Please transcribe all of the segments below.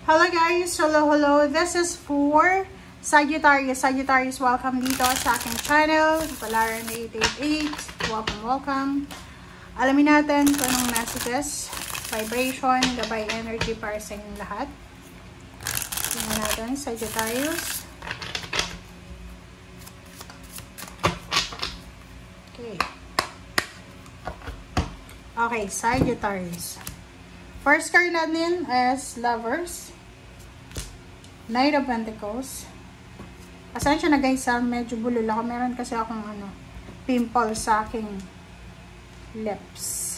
Hello guys! Hello! This is for Sagittarius. Sagittarius, welcome dito sa aking channel. Palaran 888. Welcome. Alamin natin kung anong messages, vibration, gabay energy para sa inyong lahat. Tingnan natin, Sagittarius. Okay, Sagittarius. First card natin is Lovers. Knight of Pentacles. Pasensya na guys, medyo bulol ako. Meron kasi akong pimple sa aking lips.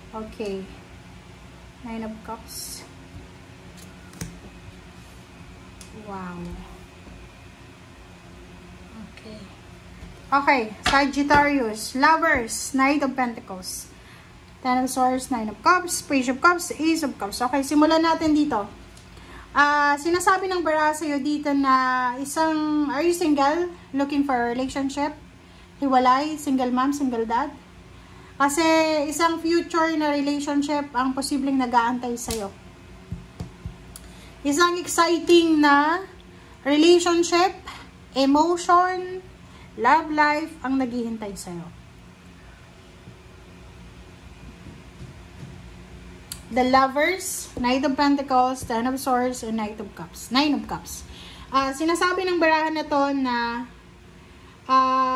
Okay. Nine of Cups. Wow. Okay. Okay, Sagittarius. Lovers. Knight of Pentacles. Ten of Swords, Nine of Cups, Page of Cups, Ace of Cups. Okay, simulan natin dito. Sinasabi ng bara sa'yo dito na are you single? Looking for a relationship? Hiwalay? Single mom? Single dad? Kasi isang future na relationship ang posibleng nag-aantay sa'yo. Isang exciting na relationship, emotion, love life ang naghihintay sa'yo. The Lovers, Knight of Pentacles, Ten of Swords, and Knight of Cups. Nine of Cups. Sinasabi ng barahan na to na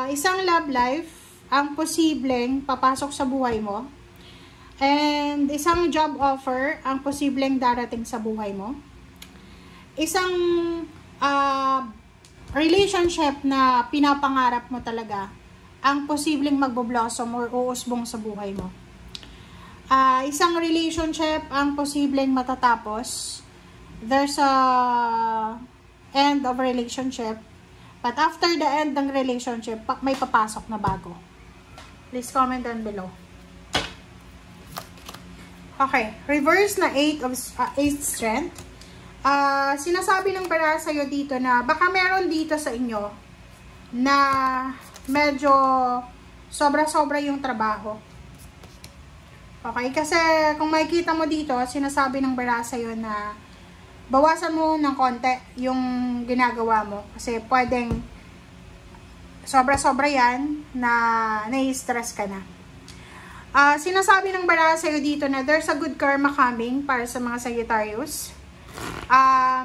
isang love life ang posibleng papasok sa buhay mo. And isang job offer ang posibleng darating sa buhay mo. Isang relationship na pinapangarap mo talaga ang posibleng magbo-blossom or uusbong sa buhay mo. Isang relationship ang posibleng matatapos. There's a end of relationship. But after the end ng relationship, may papasok na bago. Please comment down below. Okay. Reverse na 8 strength. Sinasabi ng bara sa'yo dito na baka meron dito sa inyo na medyo sobra-sobra yung trabaho. Okay, kasi kung makikita mo dito, sinasabi ng bara sa'yo na bawasan mo ng konti yung ginagawa mo. Kasi pwedeng sobra-sobra yan na nai-stress ka na. Sinasabi ng bara sa'yo dito na there's a good karma coming para sa mga Sagittarius.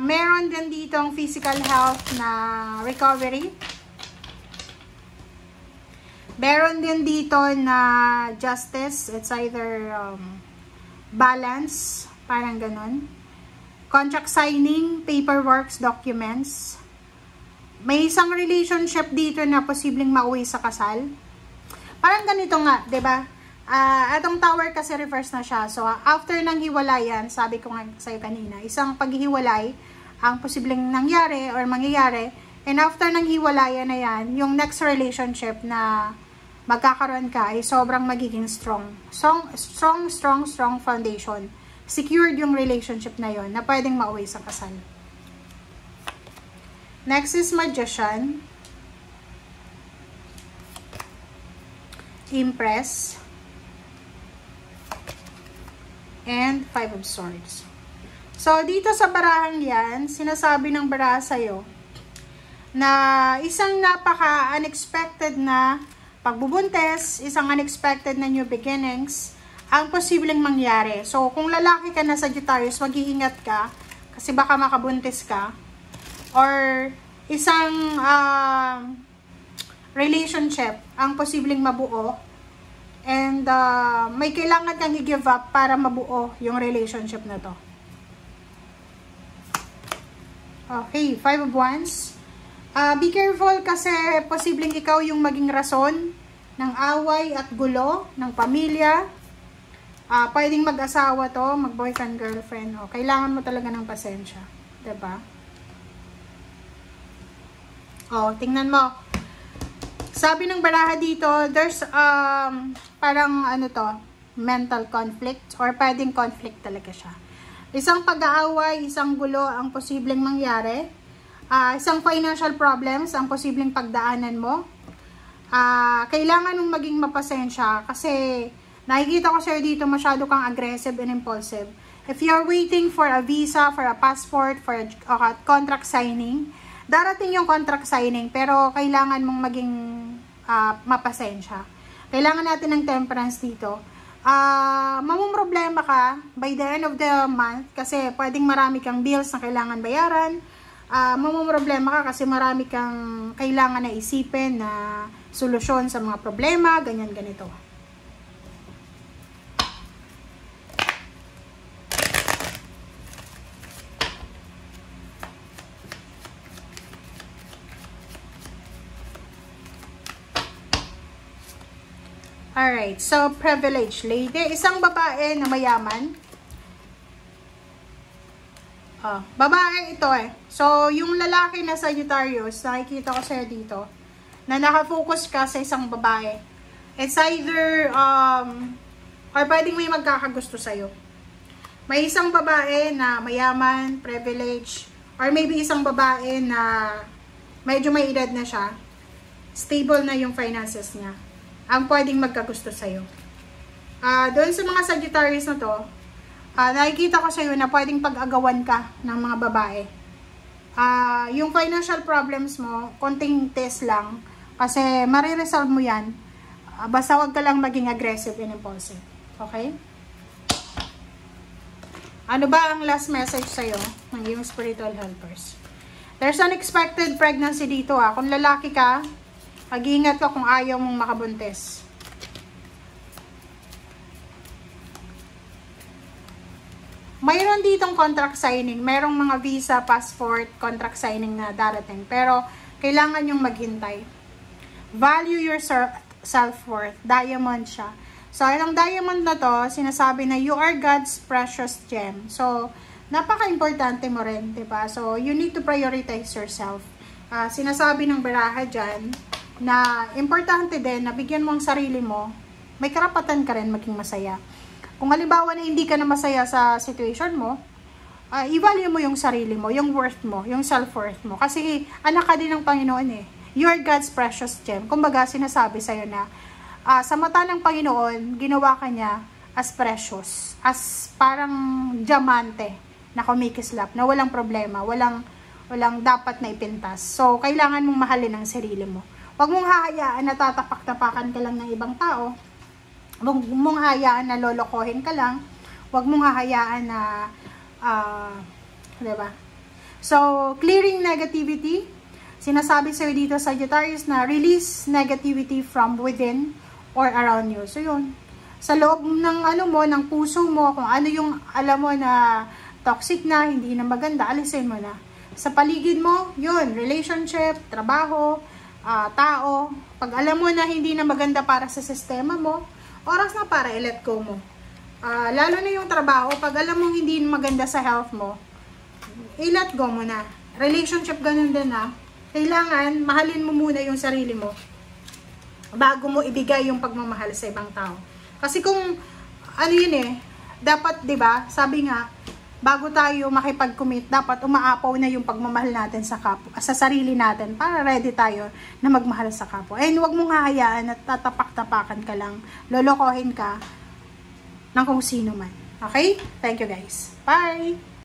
Meron din dito ang physical health na recovery. Meron din dito na justice. It's either balance, parang ganun. Contract signing, paperworks, documents. May isang relationship dito na posibleng mauwi sa kasal. Parang ganito nga, 'di ba? Atong tower kasi reverse na siya. So, after ng hiwalayan, sabi ko nga sa'yo kanina, isang paghihiwalay ang posibleng nangyari or mangyayari. And after ng hiwalayan na yan, yung next relationship na magkakaroon ka ay sobrang magiging strong. Strong foundation. Secured yung relationship na yon na pwedeng mauwi sa kasal. Next is Magician. Empress. And Five of Swords. So, dito sa barahang yan, sinasabi ng baraha sa'yo na isang napaka-unexpected na pagbubuntes, isang unexpected na new beginnings, ang posibleng mangyari. So, kung lalaki ka na Sagittarius, mag-iingat ka, kasi baka makabuntis ka. Or, isang relationship, ang posibleng mabuo. And, may kailangan kang i-give up para mabuo yung relationship na to. Okay, Five of Wands. Be careful kasi posibleng ikaw yung maging rason ng away at gulo ng pamilya. Pwedeng mag-asawa to, mag-boyfriend, girlfriend. Kailangan mo talaga ng pasensya. Diba? Tingnan mo. Sabi ng baraha dito, there's parang mental conflict or pwedeng conflict talaga siya. Isang pag-aaway, isang gulo ang posibleng mangyari. Isang financial problems ang posibleng pagdaanan mo. Kailangan mong maging mapasensya kasi nakikita ko sa'yo dito masyado kang aggressive and impulsive. If you're waiting for a visa, for a passport, for a contract signing, darating yung contract signing, pero kailangan mong maging mapasensya. Kailangan natin ng temperance dito. Mamumroblema ka by the end of the month kasi pwedeng marami kang bills na kailangan bayaran. Mamumroblema ka kasi marami kang kailangan na isipin na solusyon sa mga problema, ganyan ganito. Alright, so privileged lady, isang babae na mayaman. Babae ito eh. So, yung lalaki na Sagittarius, nakikita ko sa'yo dito, na nakafocus ka sa isang babae. It's either, or pwedeng may magkakagusto sa'yo. May isang babae na mayaman, privileged, or maybe isang babae na medyo may edad na siya, stable na yung finances niya, ang pwedeng magkagusto sa'yo. Doon sa mga Sagittarius na to, nakikita ko sa'yo na pwedeng pag-agawan ka ng mga babae. Yung financial problems mo, konting test lang, kasi mariresolve mo yan. Basta wag ka lang maging aggressive and impulsive. Okay? Ano ba ang last message sa'yo ng iyong spiritual helpers? There's unexpected pregnancy dito. Kung lalaki ka, mag-iingat ka kung ayaw mong makabuntis. Mayroon ditong contract signing. Mayroong mga visa, passport, contract signing na darating. Pero, kailangan yung maghintay. Value your self-worth. Diamond siya. So, ang diamond na to, sinasabi na you are God's precious gem. So, napaka-importante mo rin, diba? So, you need to prioritize yourself. Sinasabi ng baraha dyan, na importante din na bigyan mo ang sarili mo, may karapatan ka rin maging masaya. Kung halimbawa na hindi ka na masaya sa situation mo, i-value mo yung sarili mo, yung worth mo, yung self-worth mo. Kasi anak ka din ng Panginoon eh. You are God's precious gem. Kumbaga sinasabi sa'yo na sa mata ng Panginoon, ginawa ka niya as precious, as parang diamante na kumikislap, na walang problema, walang dapat na ipintas. So, kailangan mong mahalin ang sarili mo. Huwag mong hahayaan na tatapak-tapakan ka lang ng ibang tao. Huwag mong hahayaan na lolokohin ka lang. Huwag mong hahayaan na, diba? So, clearing negativity. Sinasabi sa'yo dito, Sagittarius, na release negativity from within or around you. So, yun. Sa loob ng, ng puso mo, kung ano yung, alam mo na toxic na, hindi na maganda, alisin mo na. Sa paligid mo, yun, relationship, trabaho, tao, pag alam mo na hindi na maganda para sa sistema mo, oras na para i-let go mo. Lalo na yung trabaho, pag alam mo hindi maganda sa health mo, i-let go mo na. Relationship, ganun din na. Kailangan, mahalin mo muna yung sarili mo bago mo ibigay yung pagmamahal sa ibang tao. Kasi kung, dapat, diba, sabi nga, bago tayo makipag-commit, dapat umaapaw na yung pagmamahal natin sa sarili natin para ready tayo na magmahal sa kapwa. And huwag mong hahayaan at tatapak-tapakan ka lang, lolokohin ka ng kung sino man. Okay? Thank you guys. Bye!